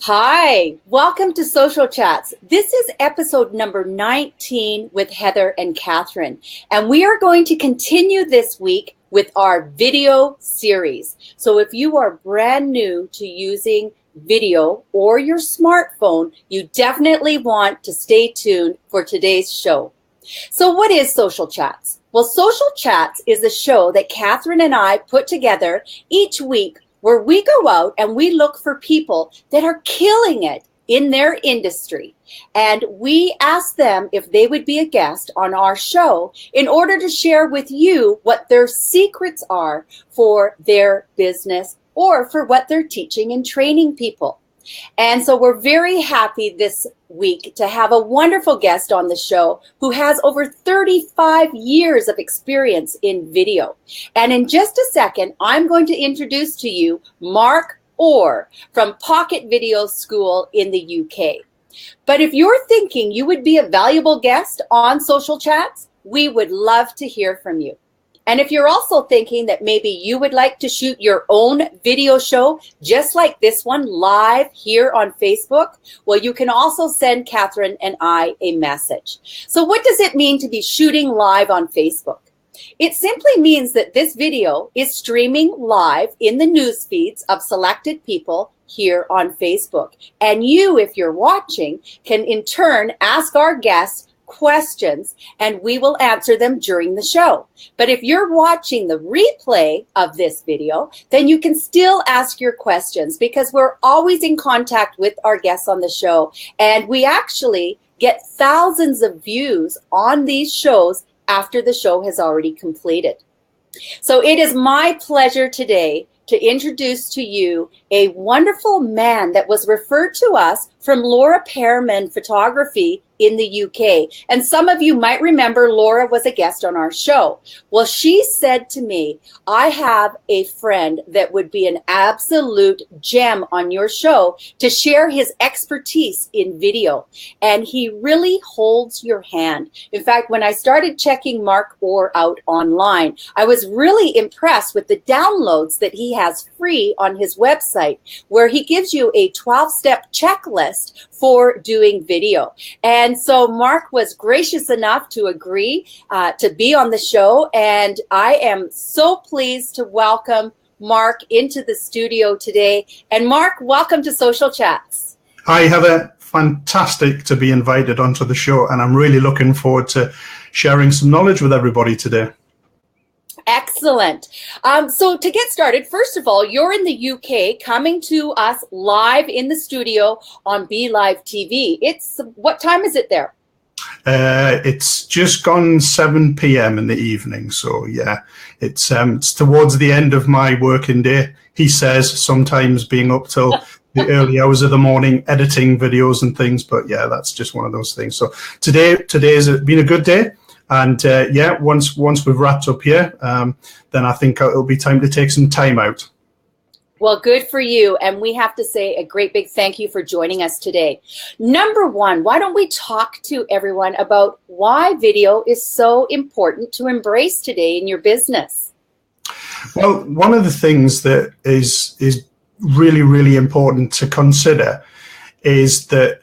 Hi, welcome to Social Chats. This is episode number 19 with Heather and Catherine, and we are going to continue this week with our video series. So if you are brand new to using video or your smartphone, you definitely want to stay tuned for today's show. So what is Social Chats? Well, Social Chats is a show that Catherine and I put together each week where we go out and we look for people that are killing it in their industry. And we ask them if they would be a guest on our show in order to share with you what their secrets are for their business or for what they're teaching and training people. And so we're very happy this week to have a wonderful guest on the show who has over 35 years of experience in video. And in just a second, I'm going to introduce to you Mark Orr from Pocket Video School in the UK. But if you're thinking you would be a valuable guest on Social Chats, we would love to hear from you. And if you're also thinking that maybe you would like to shoot your own video show, just like this one live here on Facebook, well, you can also send Catherine and I a message. So what does it mean to be shooting live on Facebook? It simply means that this video is streaming live in the news feeds of selected people here on Facebook. And you, if you're watching, can in turn ask our guests questions and we will answer them during the show. But if you're watching the replay of this video, then you can still ask your questions because we're always in contact with our guests on the show. And we actually get thousands of views on these shows after the show has already completed. So it is my pleasure today to introduce to you a wonderful man that was referred to us from Laura Pearman Photography in the UK. And some of you might remember Laura was a guest on our show. Well, she said to me, I have a friend that would be an absolute gem on your show to share his expertise in video. And he really holds your hand. In fact, when I started checking Mark Orr out online, I was really impressed with the downloads that he has free on his website, where he gives you a 12-step checklist for doing video. And so Mark was gracious enough to agree to be on the show. And I am so pleased to welcome Mark into the studio today. And Mark, welcome to Social Chats. Hi, Heather. Fantastic to be invited onto the show. And I'm really looking forward to sharing some knowledge with everybody today. Excellent. So to get started, first of all, you're in the UK coming to us live in the studio on Be Live TV. What time is it there? It's just gone 7 p.m. in the evening. So yeah, it's towards the end of my working day. He says sometimes being up till the early hours of the morning, editing videos and things. But yeah, that's just one of those things. So today has been a good day. And yeah, once we've wrapped up here, then I think it'll be time to take some time out. Well, good for you. And we have to say a great big thank you for joining us today. Number one, why don't we talk to everyone about why video is so important to embrace today in your business? Well, one of the things that is really, really important to consider is that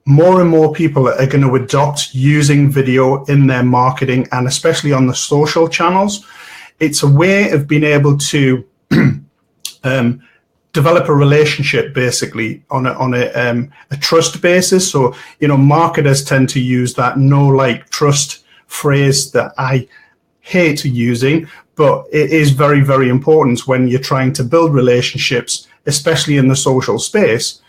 more and more people are going to adopt using video in their marketing, and especially on the social channels. It's a way of being able to develop a relationship, basically on a trust basis. So, you know, marketers tend to use that know, like, trust phrase that I hate using, but it is very, very important when you're trying to build relationships, especially in the social space.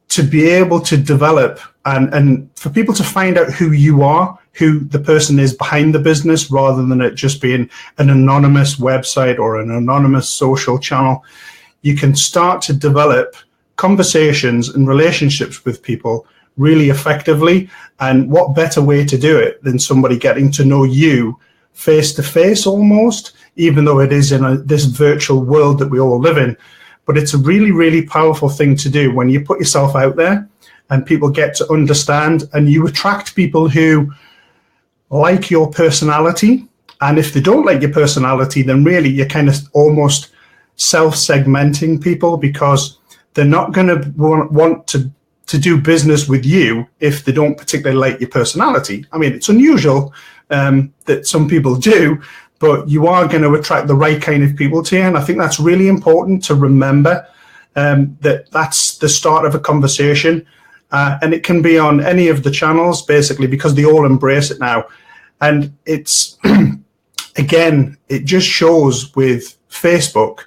To be able to develop and for people to find out who you are, who the person is behind the business, rather than it just being an anonymous website or an anonymous social channel, you can start to develop conversations and relationships with people really effectively. And what better way to do it than somebody getting to know you face to face almost, even though it is in this virtual world that we all live in. But it's a really, really powerful thing to do when you put yourself out there and people get to understand, and you attract people who like your personality. And if they don't like your personality, then really you're kind of almost self-segmenting people, because they're not going to want to do business with you if they don't particularly like your personality. I mean, it's unusual that some people do, but you are going to attract the right kind of people to you. And I think that's really important to remember, that that's the start of a conversation. And it can be on any of the channels, basically, because they all embrace it now. And it's, again, it just shows with Facebook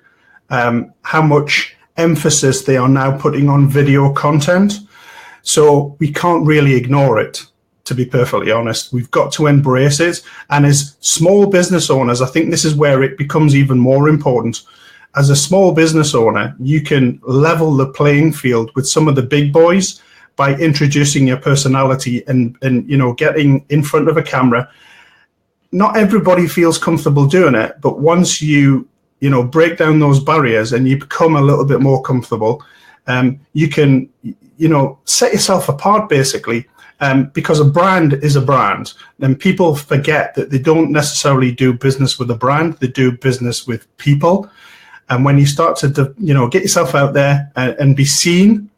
how much emphasis they are now putting on video content. So we can't really ignore it, to be perfectly honest. We've got to embrace it. And as small business owners, I think this is where it becomes even more important. As a small business owner, you can level the playing field with some of the big boys by introducing your personality and getting in front of a camera. Not everybody feels comfortable doing it, but once you break down those barriers and you become a little bit more comfortable, you can set yourself apart, basically, because a brand is a brand. And people forget that they don't necessarily do business with a brand, they do business with people. And when you start to get yourself out there and be seen,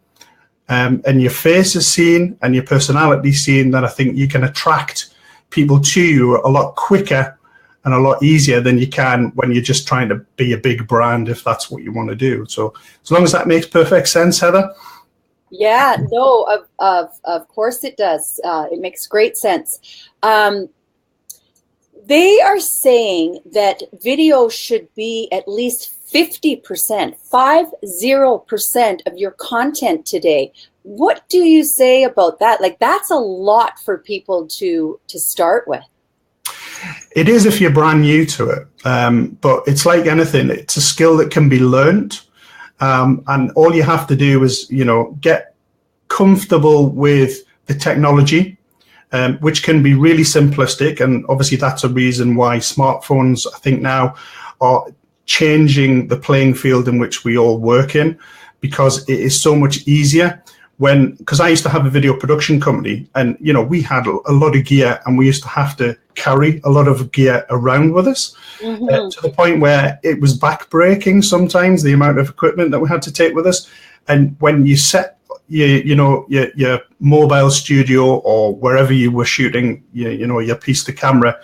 and your face is seen and your personality is seen, then I think you can attract people to you a lot quicker and a lot easier than you can when you're just trying to be a big brand, if that's what you want to do. So as long as that makes perfect sense, Heather. Yeah, no, of course it does. It makes great sense. They are saying that video should be at least 50%, 50% of your content today. What do you say about that? Like, that's a lot for people to start with. It is if you're brand new to it, but it's like anything. It's a skill that can be learned, and all you have to do is, get comfortable with the technology, which can be really simplistic. And obviously that's a reason why smartphones, I think, now are changing the playing field in which we all work in, because it is so much easier. Because I used to have a video production company, and we had a lot of gear, and we used to have to carry a lot of gear around with us, to the point where it was backbreaking sometimes, the amount of equipment that we had to take with us. And when you set your mobile studio or wherever you were shooting your piece to camera,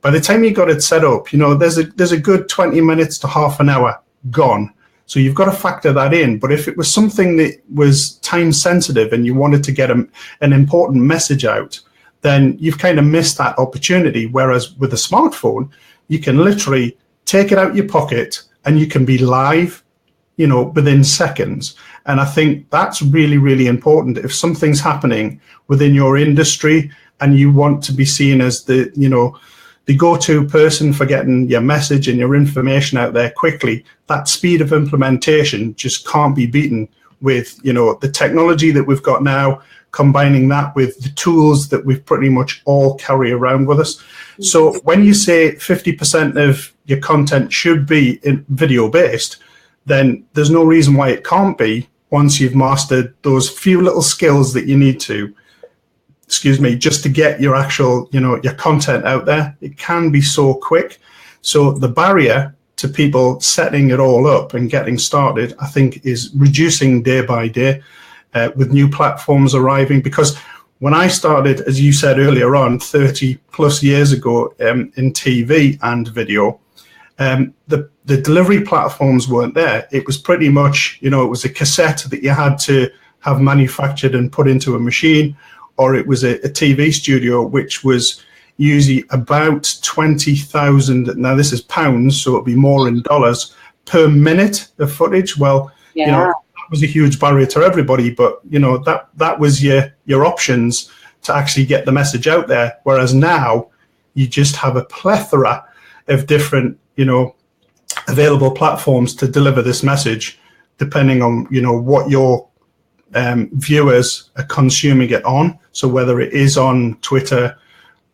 by the time you got it set up, there's a good 20 minutes to half an hour gone. So you've got to factor that in. But if it was something that was time sensitive and you wanted to get an important message out, then you've kind of missed that opportunity. Whereas with a smartphone, you can literally take it out your pocket and you can be live, within seconds. And I think that's really, really important. If something's happening within your industry and you want to be seen as the go-to person for getting your message and your information out there quickly, that speed of implementation just can't be beaten with, the technology that we've got now, combining that with the tools that we've pretty much all carry around with us. Mm-hmm. So when you say 50% of your content should be video-based, then there's no reason why it can't be once you've mastered those few little skills that you need to, just to get your actual, your content out there. It can be so quick. So the barrier to people setting it all up and getting started, I think, is reducing day by day with new platforms arriving. Because when I started, as you said earlier on, 30 plus years ago in TV and video, the delivery platforms weren't there. It was pretty much, it was a cassette that you had to have manufactured and put into a machine, or it was a TV studio, which was usually about 20,000. Now this is pounds, so it'd be more in dollars per minute of footage. Well, that was a huge barrier to everybody, but that was your options to actually get the message out there. Whereas now you just have a plethora of different, available platforms to deliver this message, depending on, what your viewers are consuming it on. So whether it is on Twitter,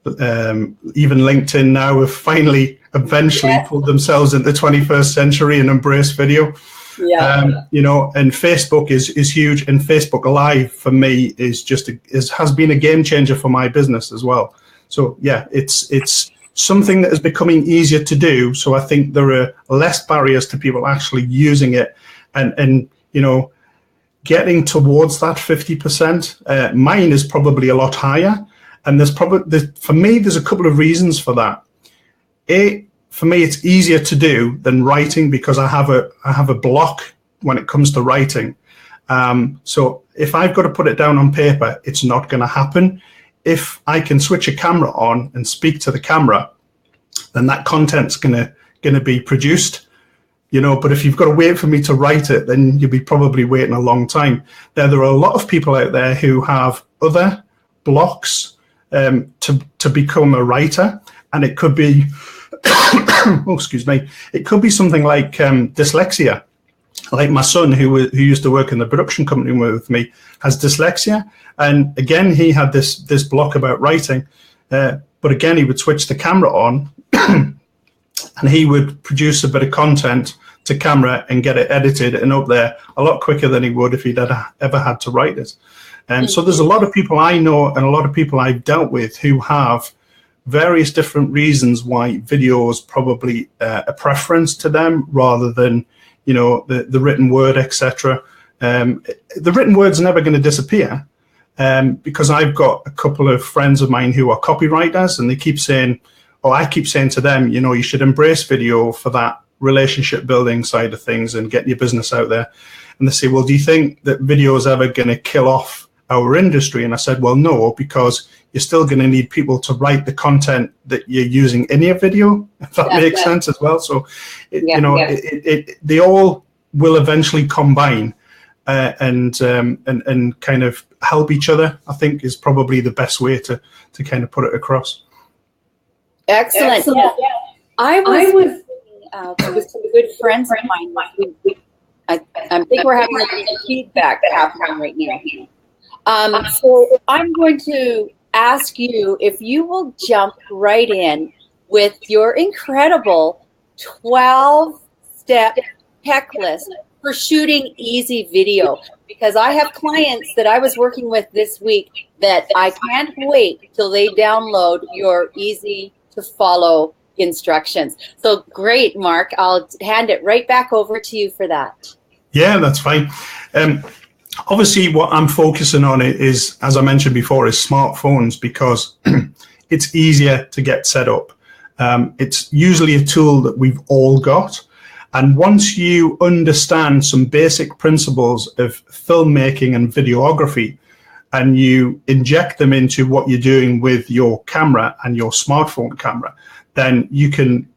even LinkedIn now have eventually pulled themselves into the 21st century and embraced video. And Facebook is huge, and Facebook Live for me has been a game changer for my business as well. So it's something that is becoming easier to do. So I think there are less barriers to people actually using it, and getting towards that 50%. Mine is probably a lot higher. And for me, there's a couple of reasons for that. For me, it's easier to do than writing because I have a block when it comes to writing. So if I've got to put it down on paper, it's not going to happen. If I can switch a camera on and speak to the camera, then that content's going to be produced. But if you've got to wait for me to write it, then you'll be probably waiting a long time. There are a lot of people out there who have other blocks to become a writer, and it could be, oh, excuse me, it could be something like dyslexia. Like my son, who used to work in the production company with me, has dyslexia, and again he had this block about writing. But again, he would switch the camera on, and he would produce a bit of content to camera and get it edited and up there a lot quicker than he would if he'd ever had to write it. And so there's a lot of people I know and a lot of people I've dealt with who have various different reasons why video is probably a preference to them rather than, the written word, etc. The written word's never going to disappear because I've got a couple of friends of mine who are copywriters, and they keep saying, I keep saying to them, you should embrace video for that relationship building side of things and getting your business out there. And they say, well, do you think that video is ever going to kill off our industry? And I said, well, no, because you're still going to need people to write the content that you're using in your video, if that makes sense as well. So, they all will eventually combine and kind of help each other, I think, is probably the best way to kind of put it across. Excellent. Yeah. I was with some good friends of mine. I think we're having a feedback happening right now. So I'm going to ask you if you will jump right in with your incredible 12-step checklist for shooting easy video, because I have clients that I was working with this week that I can't wait till they download your easy to follow instructions. So great, Mark. I'll hand it right back over to you for that. Yeah, that's fine. Obviously, what I'm focusing on is, as I mentioned before, is smartphones, because it's easier to get set up. It's usually a tool that we've all got. And once you understand some basic principles of filmmaking and videography, and you inject them into what you're doing with your camera and your smartphone camera, then you can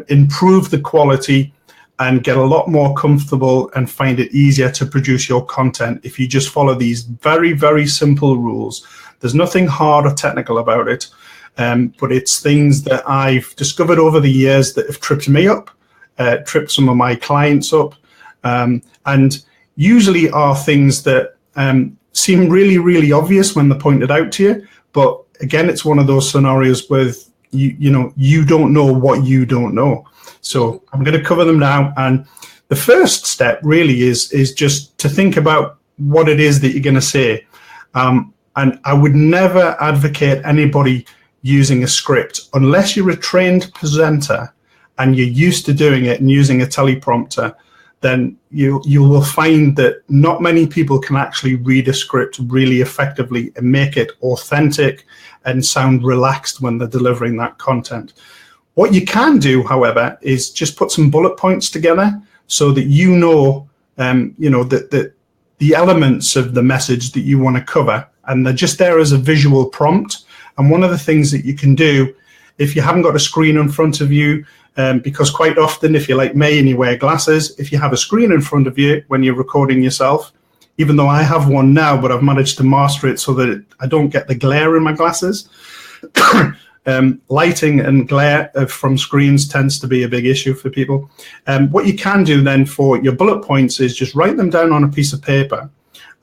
improve the quality and get a lot more comfortable and find it easier to produce your content if you just follow these very, very simple rules. There's nothing hard or technical about it, but it's things that I've discovered over the years that have tripped me up, tripped some of my clients up, and usually are things that seem really, really obvious when they're pointed out to you. But again, it's one of those scenarios where you don't know what you don't know. So I'm going to cover them now. And the first step really is just to think about what it is that you're going to say. And I would never advocate anybody using a script unless you're a trained presenter and you're used to doing it and using a teleprompter. Then you will find that not many people can actually read a script really effectively and make it authentic and sound relaxed when they're delivering that content. What you can do, however, is just put some bullet points together so that that the elements of the message that you want to cover, and they're just there as a visual prompt. And one of the things that you can do, if you haven't got a screen in front of you, because quite often, if you're like me and you wear glasses, if you have a screen in front of you when you're recording yourself, even though I have one now, but I've managed to master it so that I don't get the glare in my glasses. Lighting and glare from screens tends to be a big issue for people. What you can do then for your bullet points is just write them down on a piece of paper.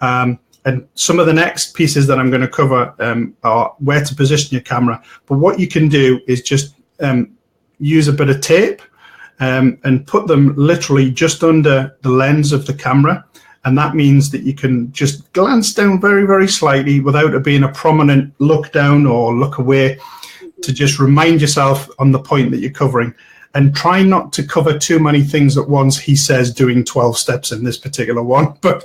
And some of the next pieces that I'm going to cover are where to position your camera. But what you can do is just use a bit of tape and put them literally just under the lens of the camera. And that means that you can just glance down very, very slightly without it being a prominent look down or look away, to just remind yourself on the point that you're covering, and try not to cover too many things at once. He says doing 12 steps in this particular one, but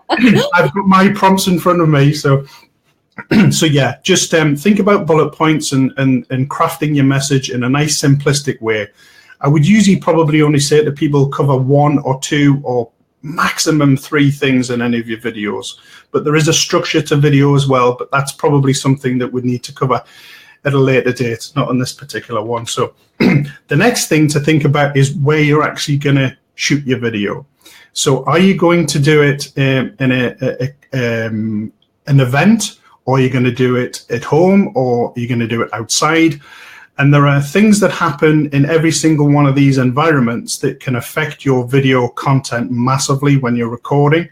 I've got my prompts in front of me, so so yeah, just think about bullet points and crafting your message in a nice simplistic way. I would usually probably only say to people, cover 1 or 2 or maximum 3 things in any of your videos. But there is a structure to video as well, but that's probably something that we need to cover at a later date, not on this particular one. So the next thing to think about is where you're actually going to shoot your video. So are you going to do it in an event, or are you going to do it at home, or are you going to do it outside? And there are things that happen in every single one of these environments that can affect your video content massively when you're recording.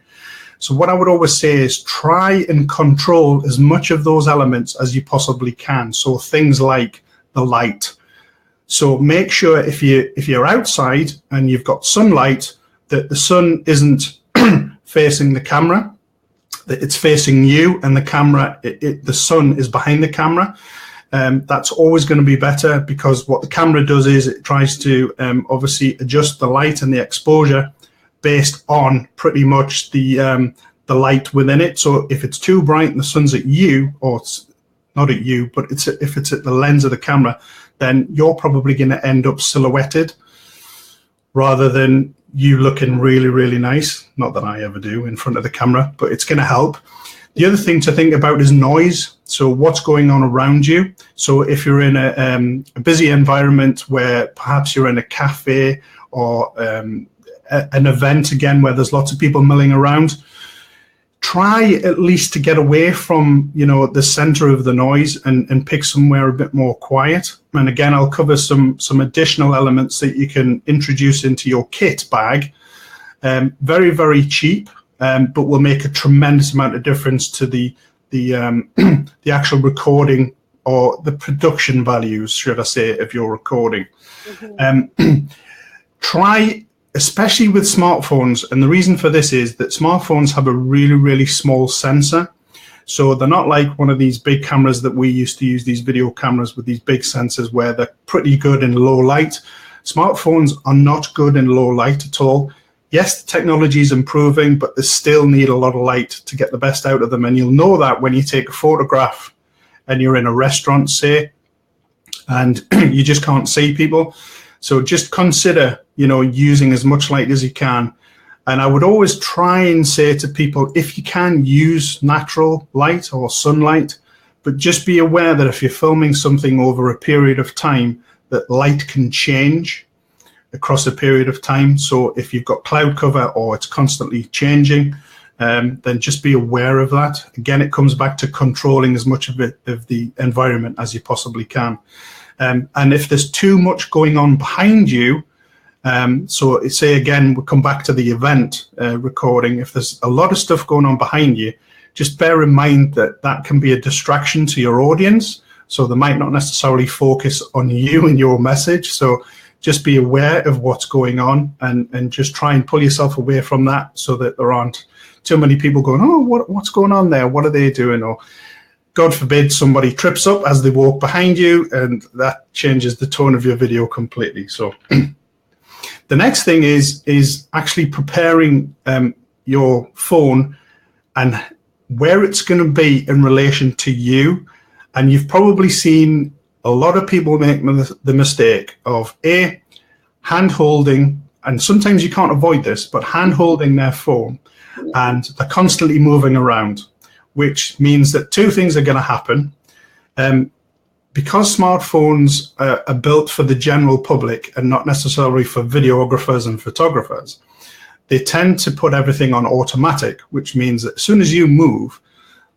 So what I would always say is try and control as much of those elements as you possibly can. So things like the light. So make sure if you're outside and you've got sunlight, that the sun isn't facing the camera, that it's facing you, and the camera, the sun is behind the camera. That's always going to be better, because what the camera does is it tries to obviously adjust the light and the exposure based on pretty much the light within it. So if it's too bright and the sun's at you, or it's not at you, but if it's at the lens of the camera, then you're probably going to end up silhouetted rather than you looking really, really nice. Not that I ever do in front of the camera, but it's going to help. The other thing to think about is noise. So what's going on around you. So if you're in a busy environment where perhaps you're in a cafe or an event, again, where there's lots of people milling around, try at least to get away from, the center of the noise and pick somewhere a bit more quiet. And again, I'll cover some additional elements that you can introduce into your kit bag. Very, very cheap. But will make a tremendous amount of difference to the actual recording, or the production values, should I say, of your recording. Mm-hmm. Try, especially with smartphones, and the reason for this is that smartphones have a really, really small sensor. So they're not like one of these big cameras that we used to use, these video cameras with these big sensors where they're pretty good in low light. Smartphones are not good in low light at all. Yes, the technology is improving, but they still need a lot of light to get the best out of them. And you'll know that when you take a photograph and you're in a restaurant, say, and you just can't see people. So just consider, using as much light as you can. And I would always try and say to people, if you can, use natural light or sunlight, but just be aware that if you're filming something over a period of time, that light can change across a period of time. So if you've got cloud cover or it's constantly changing, then just be aware of that. Again, it comes back to controlling as much of the environment as you possibly can. And if there's too much going on behind you, so say again, we'll come back to the event recording. If there's a lot of stuff going on behind you, just bear in mind that that can be a distraction to your audience. So they might not necessarily focus on you and your message. So just be aware of what's going on and just try and pull yourself away from that, so that there aren't too many people going, oh, what's going on there? What are they doing? Or God forbid somebody trips up as they walk behind you, and that changes the tone of your video completely. So the next thing is actually preparing your phone and where it's going to be in relation to you. And you've probably seen a lot of people make the mistake of hand holding, and sometimes you can't avoid this, but hand holding their phone, and they're constantly moving around, which means that 2 things are going to happen. Because smartphones are built for the general public and not necessarily for videographers and photographers, they tend to put everything on automatic, which means that as soon as you move,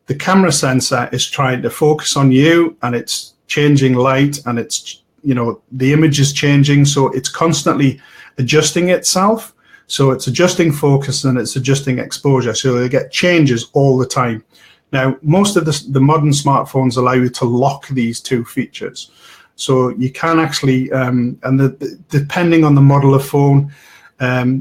the camera sensor is trying to focus on you, and it's changing light, and it's, the image is changing. So it's constantly adjusting itself. So it's adjusting focus and it's adjusting exposure. So they get changes all the time. Now, most of the modern smartphones allow you to lock these 2 features. So you can actually, depending on the model of phone,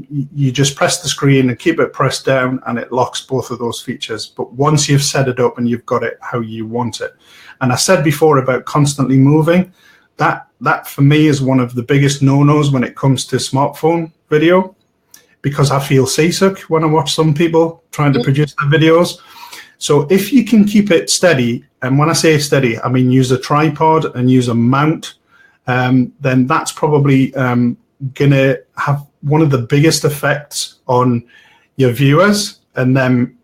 you just press the screen and keep it pressed down, and it locks both of those features. But once you've set it up and you've got it how you want it. And I said before about constantly moving, that for me is one of the biggest no-nos when it comes to smartphone video, because I feel seasick when I watch some people trying to produce their videos. So if you can keep it steady, and when I say steady, I mean use a tripod and use a mount, then that's probably going to have one of the biggest effects on your viewers, and them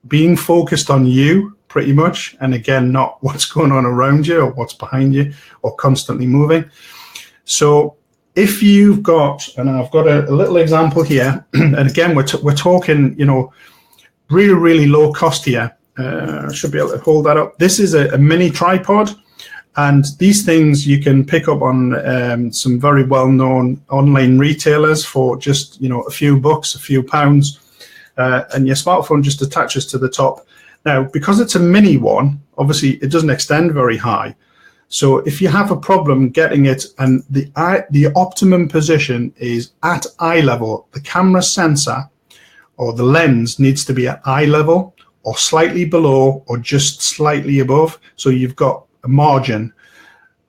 being focused on you pretty much, and again, not what's going on around you or what's behind you or constantly moving. So if you've got, and I've got a little example here, and again, we're talking, you know, really, really low cost here. I should be able to hold that up. This is a mini tripod, and these things you can pick up on some very well-known online retailers for just, you know, a few bucks, a few pounds, and your smartphone just attaches to the top. Now, because it's a mini one, obviously it doesn't extend very high. So if you have a problem getting it, and the optimum position is at eye level, the camera sensor or the lens needs to be at eye level or slightly below or just slightly above. So you've got a margin.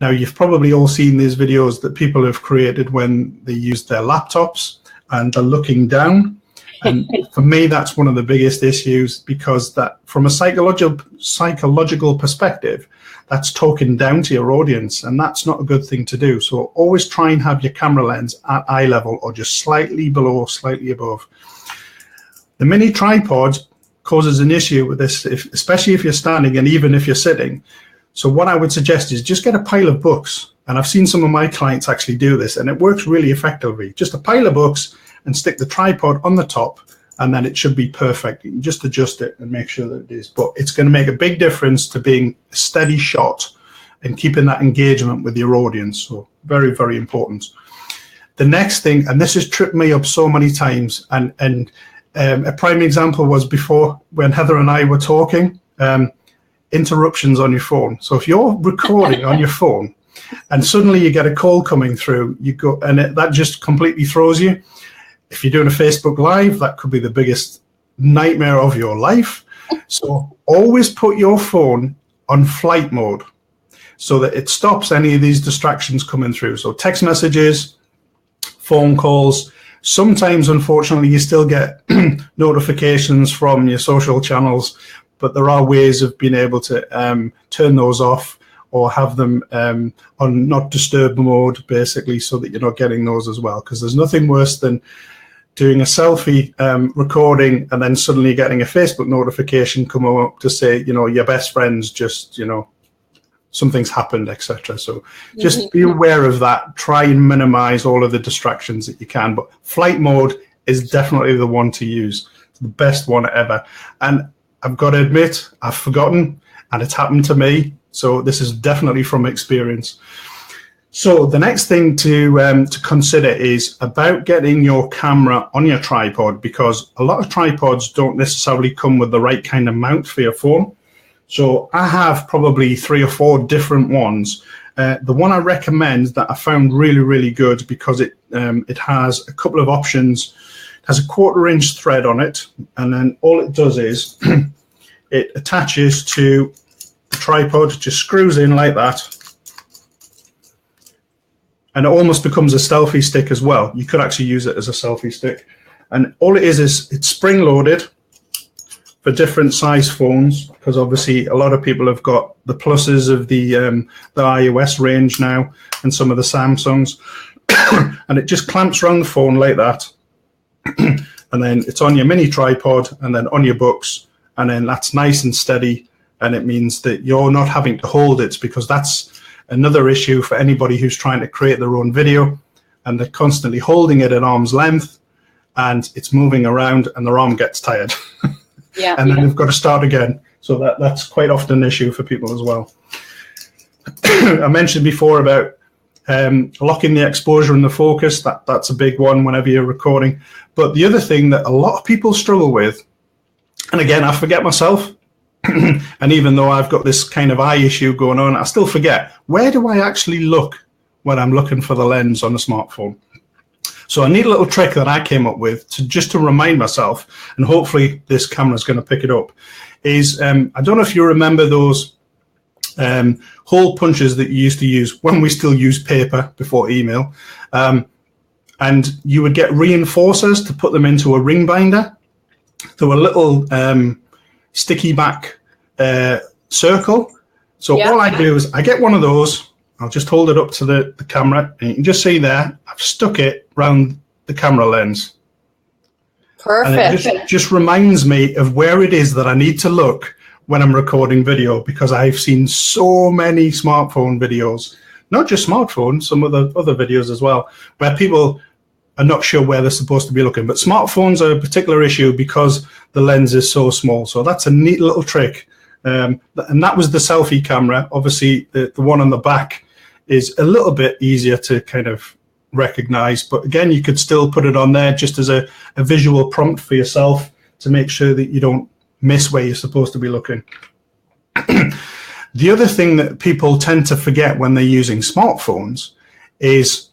Now, you've probably all seen these videos that people have created when they use their laptops and they're looking down. And for me, that's one of the biggest issues, because that from a psychological perspective, that's talking down to your audience, and that's not a good thing to do. So always try and have your camera lens at eye level or just slightly below, slightly above. The mini tripod causes an issue with this, especially if you're standing and even if you're sitting. So what I would suggest is just get a pile of books. And I've seen some of my clients actually do this, and it works really effectively. Just a pile of books and stick the tripod on the top, and then it should be perfect. You can just adjust it and make sure that it is. But it's going to make a big difference to being a steady shot and keeping that engagement with your audience. So very, very important. The next thing, and this has tripped me up so many times, and a prime example was before when Heather and I were talking, interruptions on your phone. So if you're recording on your phone and suddenly you get a call coming through, you go, and that just completely throws you. If you're doing a Facebook Live, that could be the biggest nightmare of your life. So always put your phone on flight mode so that it stops any of these distractions coming through. So text messages, phone calls. Sometimes, unfortunately, you still get notifications from your social channels, but there are ways of being able to turn those off or have them on not disturb mode, basically, so that you're not getting those as well. Because there's nothing worse than doing a selfie recording and then suddenly getting a Facebook notification come up to say, you know, your best friend's just, you know, something's happened, etc. So just be aware of that. Try and minimize all of the distractions that you can. But flight mode is definitely the one to use. It's the best one ever. And I've got to admit, I've forgotten, and it's happened to me. So this is definitely from experience. So the next thing to consider is about getting your camera on your tripod, because a lot of tripods don't necessarily come with the right kind of mount for your phone. So I have probably 3 or 4 different ones. The one I recommend that I found really, really good, because it has a couple of options. It has a 1/4-inch thread on it, and then all it does is it attaches to the tripod, just screws in like that. And it almost becomes a selfie stick as well. You could actually use it as a selfie stick. And all it is it's spring-loaded for different size phones, because obviously a lot of people have got the pluses of the iOS range now and some of the Samsungs. And it just clamps around the phone like that. And then it's on your mini tripod and then on your books. And then that's nice and steady. And it means that you're not having to hold it, because that's another issue for anybody who's trying to create their own video and they're constantly holding it at arm's length and it's moving around and their arm gets tired. Yeah, and then they've got to start again. So that's quite often an issue for people as well. I mentioned before about locking the exposure and the focus. That's a big one whenever you're recording. But the other thing that a lot of people struggle with, and again, I forget myself, and even though I've got this kind of eye issue going on, I still forget, where do I actually look when I'm looking for the lens on a smartphone? So I need a little trick that I came up with to remind myself, and hopefully this camera is going to pick it up, is I don't know if you remember those hole punches that you used to use when we still used paper before email. and you would get reinforcers to put them into a ring binder. There were little sticky back circle. So all I do is I get one of those. I'll just hold it up to the camera, and you can just see there, I've stuck it around the camera lens. Perfect. And it just reminds me of where it is that I need to look when I'm recording video, because I've seen so many smartphone videos, not just smartphones, some of the other videos as well, where people are not sure where they're supposed to be looking. But smartphones are a particular issue because the lens is so small. So that's a neat little trick. And that was the selfie camera. Obviously, the one on the back is a little bit easier to kind of recognize. But again, you could still put it on there just as a visual prompt for yourself to make sure that you don't miss where you're supposed to be looking. The other thing that people tend to forget when they're using smartphones is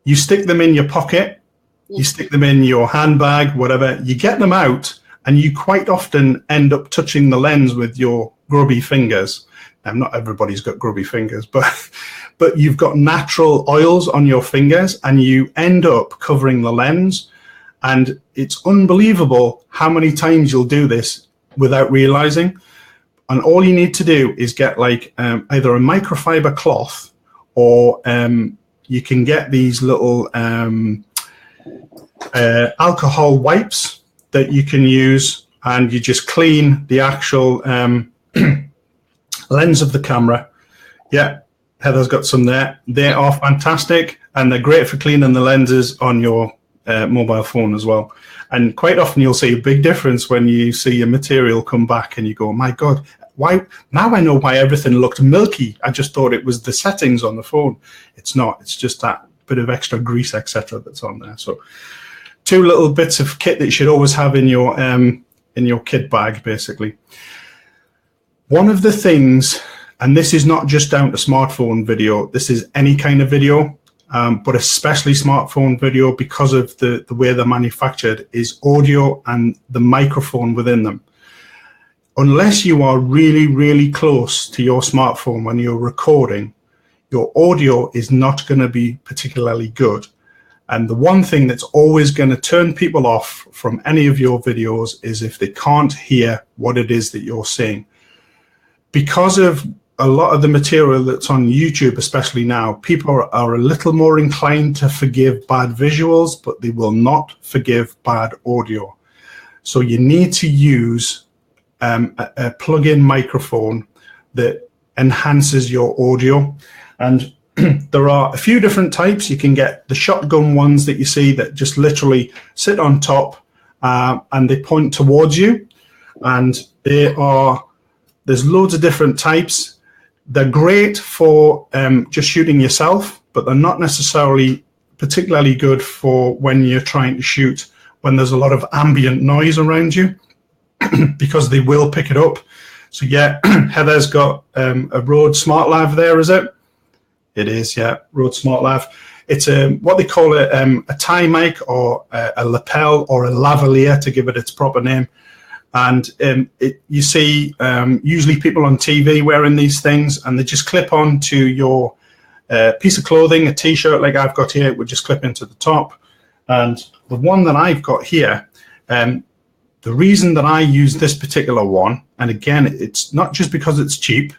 you stick them in your pocket, you stick them in your handbag, whatever, you get them out, and you quite often end up touching the lens with your grubby fingers. Now, not everybody's got grubby fingers, but you've got natural oils on your fingers, and you end up covering the lens. And it's unbelievable how many times you'll do this without realizing. And all you need to do is get like either a microfiber cloth, or you can get these little alcohol wipes that you can use, and you just clean the actual lens of the camera. Yeah, Heather's got some there. They are fantastic, and they're great for cleaning the lenses on your mobile phone as well. And quite often you'll see a big difference when you see your material come back and you go, my God, why? Now I know why everything looked milky. I just thought it was the settings on the phone. It's not. It's just that bit of extra grease, etc., that's on there. So 2 little bits of kit that you should always have in your kit bag, basically. One of the things, and this is not just down to smartphone video, this is any kind of video, but especially smartphone video, because of the way they're manufactured, is audio and the microphone within them. Unless you are really, really close to your smartphone when you're recording, your audio is not going to be particularly good. And the one thing that's always going to turn people off from any of your videos is if they can't hear what it is that you're saying. Because of a lot of the material that's on YouTube, especially now, people are a little more inclined to forgive bad visuals, but they will not forgive bad audio. So you need to use a plug-in microphone that enhances your audio. And there are a few different types. You can get the shotgun ones that you see that just literally sit on top and they point towards you. And there's loads of different types. They're great for just shooting yourself, but they're not necessarily particularly good for when you're trying to shoot when there's a lot of ambient noise around you, because they will pick it up. So yeah, Heather's got a Rode Smartlav there, is it? It is, yeah, Rode Smartlav. It's what they call a tie mic, or a lapel, or a lavalier, to give it its proper name. And you see usually people on TV wearing these things, and they just clip on to your piece of clothing, a T-shirt like I've got here, it would just clip into the top. And the one that I've got here, the reason that I use this particular one, and again, it's not just because it's cheap,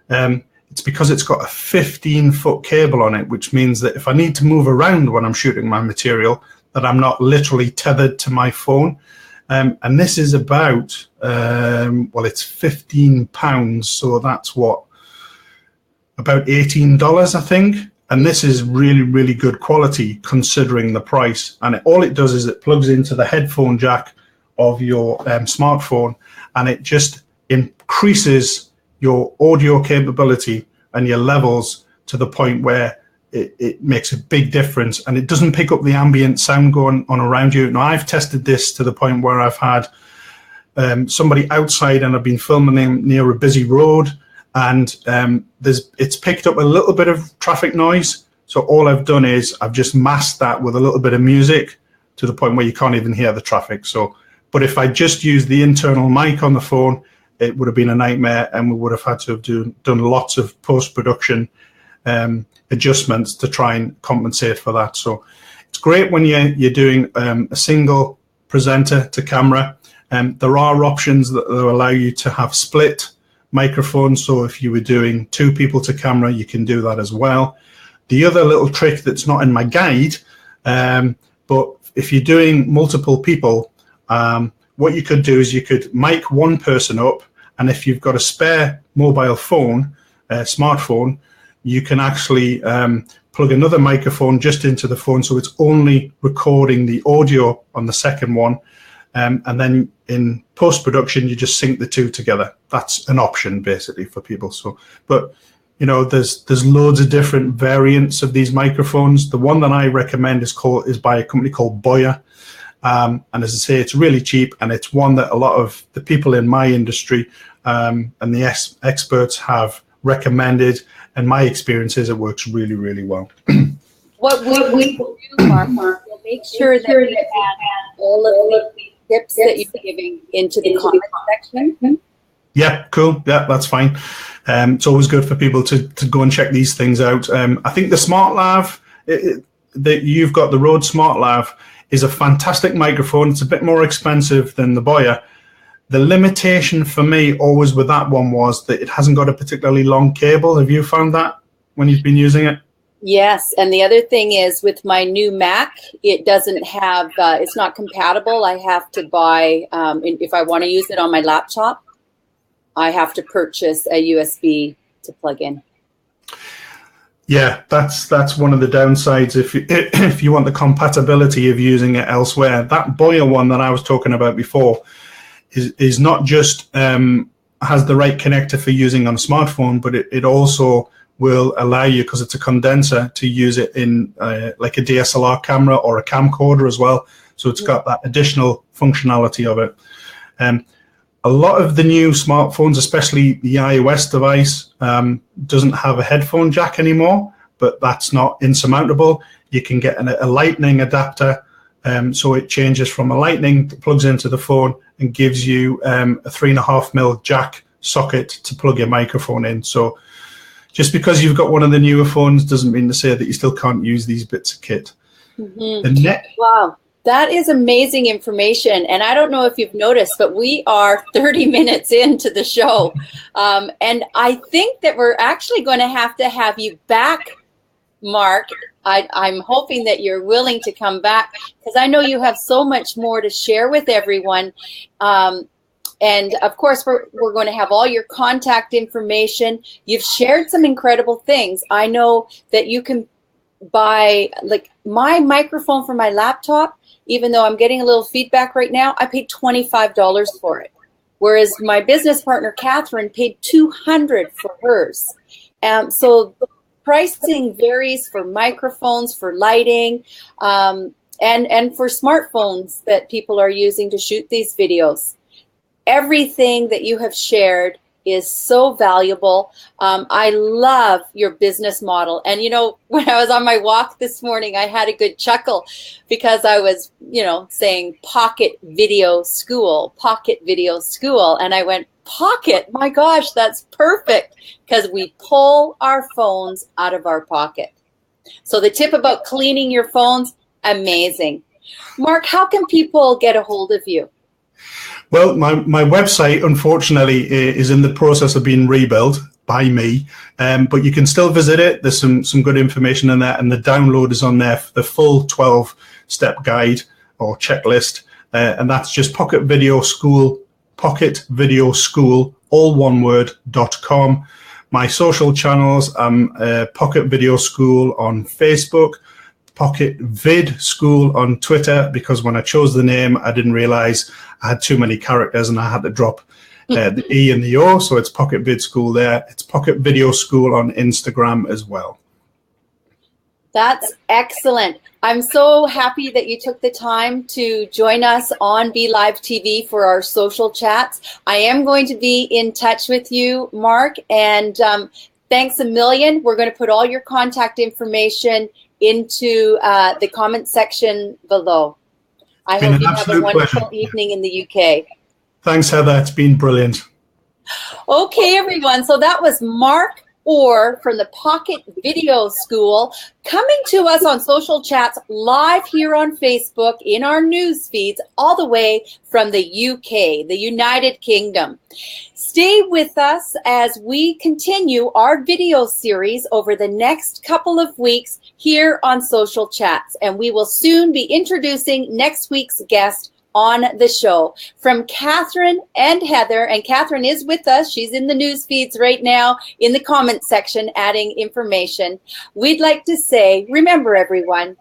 it's because it's got a 15-foot cable on it, which means that if I need to move around when I'm shooting my material, that I'm not literally tethered to my phone. And this is about, well, it's £15, so that's what, about $18, I think. And this is really, really good quality considering the price. And all it does is it plugs into the headphone jack of your smartphone, and it just increases your audio capability and your levels to the point where it makes a big difference, and it doesn't pick up the ambient sound going on around you. Now, I've tested this to the point where I've had somebody outside, and I've been filming near a busy road, and it's picked up a little bit of traffic noise. So all I've done is I've just masked that with a little bit of music to the point where you can't even hear the traffic. So, but if I just used the internal mic on the phone, it would have been a nightmare, and we would have had to have done lots of post-production adjustments to try and compensate for that. So It's great when you're doing a single presenter to camera. There are options that will allow you to have split microphones. So if you were doing 2 people to camera, you can do that as well. The other little trick that's not in my guide, but if you're doing multiple people, what you could do is you could mic one person up, and if you've got a spare mobile phone, smartphone, you can actually plug another microphone just into the phone, so it's only recording the audio on the second one, and then in post-production you just sync the 2 together. That's an option basically for people. So, but you know, there's loads of different variants of these microphones. The one that I recommend is by a company called Boya. And as I say, it's really cheap, and it's one that a lot of the people in my industry and the experts have recommended. And my experience is it works really, really well. What we will do, Mark, we'll make sure that we add all of the tips that you're giving into the comment section. Yeah, cool. Yeah, that's fine. It's always good for people to go and check these things out. I think the Smartlav that you've got, the Rode Smartlav, is a fantastic microphone. It's a bit more expensive than the Boya. The limitation for me always with that one was that it hasn't got a particularly long cable. Have you found that when you've been using it? Yes, and the other thing is with my new Mac, it doesn't have, it's not compatible. I have to buy, if I want to use it on my laptop, I have to purchase a USB to plug in. Yeah, that's one of the downsides if you want the compatibility of using it elsewhere. That Boya one that I was talking about before is not just has the right connector for using on a smartphone, but it also will allow you, because it's a condenser, to use it in like a DSLR camera or a camcorder as well. So it's got that additional functionality of it. A lot of the new smartphones, especially the iOS device, doesn't have a headphone jack anymore, but that's not insurmountable. You can get a lightning adapter, so it changes from a lightning that plugs into the phone and gives you a 3.5mm jack socket to plug your microphone in. So just because you've got one of the newer phones doesn't mean to say that you still can't use these bits of kit. Mm-hmm. Wow. That is amazing information. And I don't know if you've noticed, but we are 30 minutes into the show. And I think that we're actually going to have you back, Mark. I'm hoping that you're willing to come back, because I know you have so much more to share with everyone. And of course, we're going to have all your contact information. You've shared some incredible things. I know that you can buy, like, my microphone for my laptop. Even though I'm getting a little feedback right now, I paid $25 for it. Whereas my business partner, Catherine, paid $200 for hers. So the pricing varies for microphones, for lighting, and for smartphones that people are using to shoot these videos. Everything that you have shared is so valuable. I love your business model. And, you know, when I was on my walk this morning, I had a good chuckle because I was, saying Pocket Video School. And I went, pocket? My gosh, that's perfect, because we pull our phones out of our pocket. So the tip about cleaning your phones, amazing. Mark, how can people get a hold of you? Well, my website, unfortunately, is in the process of being rebuilt by me, but you can still visit it. There's some good information in there, and the download is on there for the full 12-step guide or checklist, and that's just Pocket Video School, all one word, .com. My social channels, Pocket Video School on Facebook, Pocket Vid School on Twitter, because when I chose the name, I didn't realize I had too many characters and I had to drop the E and the O. So it's Pocket Vid School there. It's Pocket Video School on Instagram as well. That's excellent. I'm so happy that you took the time to join us on Be Live TV for our social chats. I am going to be in touch with you, Mark, and thanks a million. We're going to put all your contact information into the comment section below. I hope you have a wonderful evening in the UK. Thanks, Heather. It's been brilliant. Okay, everyone. So that was Mark or from the Pocket Video School, coming to us on Social Chats live here on Facebook in our news feeds, all the way from the UK, the United Kingdom. Stay with us as we continue our video series over the next couple of weeks here on Social Chats, and we will soon be introducing next week's guest on the show. From Catherine and Heather, and Catherine is with us. She's in the news feeds right now in the comment section adding information. We'd like to say, remember everyone,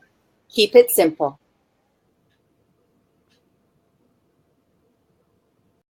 keep it simple.